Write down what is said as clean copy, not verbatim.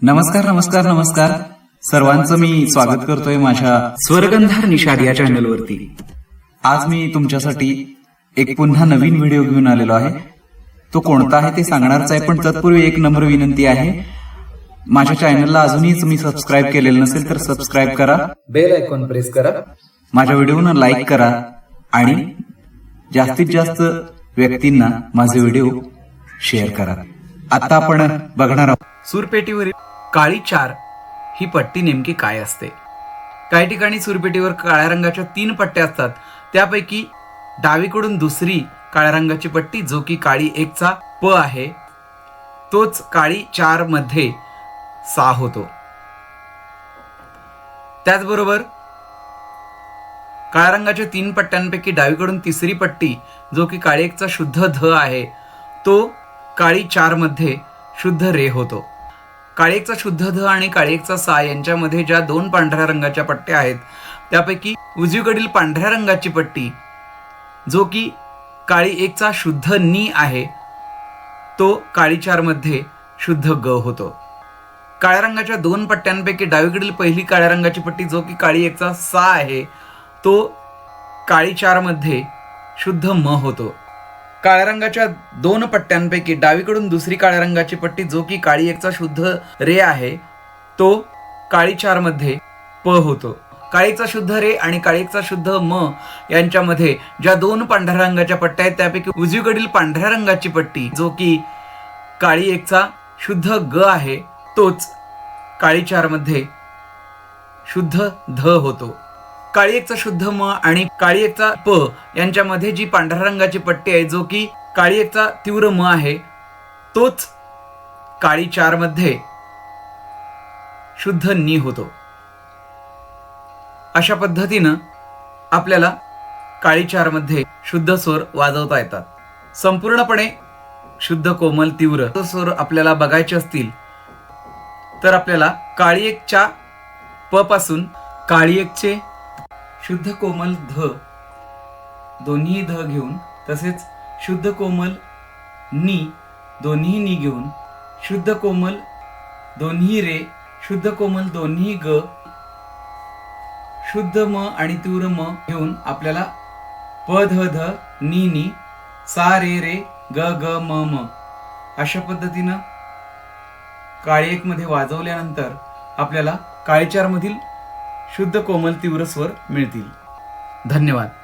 नमस्कार नमस्कार नमस्कार सर्वांचं मी स्वागत करतोय माझ्या स्वर्गंधार निषाद या चॅनलवरती। आज मी तुमच्यासाठी एक पुन्हा नवीन व्हिडिओ घेऊन आलेलो आहे। तो कोणता आहे ते सांगणारच आहे, पण तत्पूर्वी एक नम्र विनंती आहे, माझ्या चॅनलला अजूनही तुम्ही सबस्क्राईब केलेलं नसेल तर सबस्क्राईब करा, बेल आयकॉन प्रेस करा, माझ्या व्हिडिओना लाईक करा आणि जास्तीत जास्त व्यक्तींना माझे व्हिडिओ शेअर करा। आता आपण बघणार आहोत सूरपेटीवरील काळी 4 ही पट्टी नेमकी काय असते। काही ठिकाणी सूरपेटीवर काळ्या रंगाच्या 3 पट्ट्या असतात, त्यापैकी डावीकडून दुसरी काळ्या रंगाची पट्टी जो की काळी 1 चा प आहे, तोच काळी 4 मध्ये सा होतो। त्याचबरोबर काळ्या रंगाच्या 3 पट्ट्यांपैकी डावीकडून तिसरी पट्टी जो की काळी 1 चा शुद्ध ध आहे, तो काळी 4 मध्ये शुद्ध रे होतो। काळी 1 चा शुद्ध ध आणि काळी 1 चा सा यांच्यामध्ये ज्या 2 पांढऱ्या रंगाच्या पट्ट्या आहेत, त्यापैकी उजवीकडील पांढऱ्या रंगाची पट्टी जो की काळी 1 चा शुद्ध नी आहे, तो काळी 4 मध्ये शुद्ध ग होतो। काळ्या रंगाच्या 2 पट्ट्यांपैकी डावीकडील पहिली काळ्या रंगाची पट्टी जो की काळी 1 चा सा आहे, तो काळी 4 मध्ये शुद्ध म होतो। काळ्या रंगाच्या 2 पट्ट्यांपैकी डावीकडून दुसरी काळ्या रंगाची पट्टी जो की काळी 1 चा शुद्ध रे आहे, तो काळी 4 मध्ये प होतो। काळी 1 चा शुद्ध रे आणि काळी 1 चा शुद्ध म यांच्यामध्ये ज्या 2 पांढऱ्या रंगाच्या पट्ट्या आहेत, त्यापैकी उजवीकडील पांढऱ्या रंगाची पट्टी जो की काळी 1 चा शुद्ध ग आहे, तोच काळी 4 मध्ये शुद्ध ध होतो। काळी 1 चा शुद्ध म आणि काळी 1 चा प यांच्यामध्ये जी पांढऱ्या रंगाची पट्टी आहे जो की काळी 1 चा तीव्र म आहे, तोच काळी 4 मध्ये शुद्ध नी होतो। अशा पद्धतीनं आपल्याला काळी 4 मध्ये शुद्ध स्वर वाजवता येतात। संपूर्णपणे शुद्ध कोमल तीव्र स्वर आपल्याला बघायचे असतील तर आपल्याला काळी 1 च्या प पासून काळी 1 चे शुद्ध कोमल ध दोन्ही ध घेऊन, तसेच शुद्ध कोमल नी दोन्ही नी घेऊन, शुद्ध कोमल दोन्ही रे, शुद्ध कोमल दोन्ही ग, शुद्ध म आणि तीव्र म घेऊन आपल्याला प ध ध नी नी सा रे रे ग ग म म अशा पद्धतीनं काळी 1 मध्ये वाजवल्यानंतर आपल्याला काळी 4 मधील शुद्ध कोमल तीव्र स्वर मिळतील। धन्यवाद।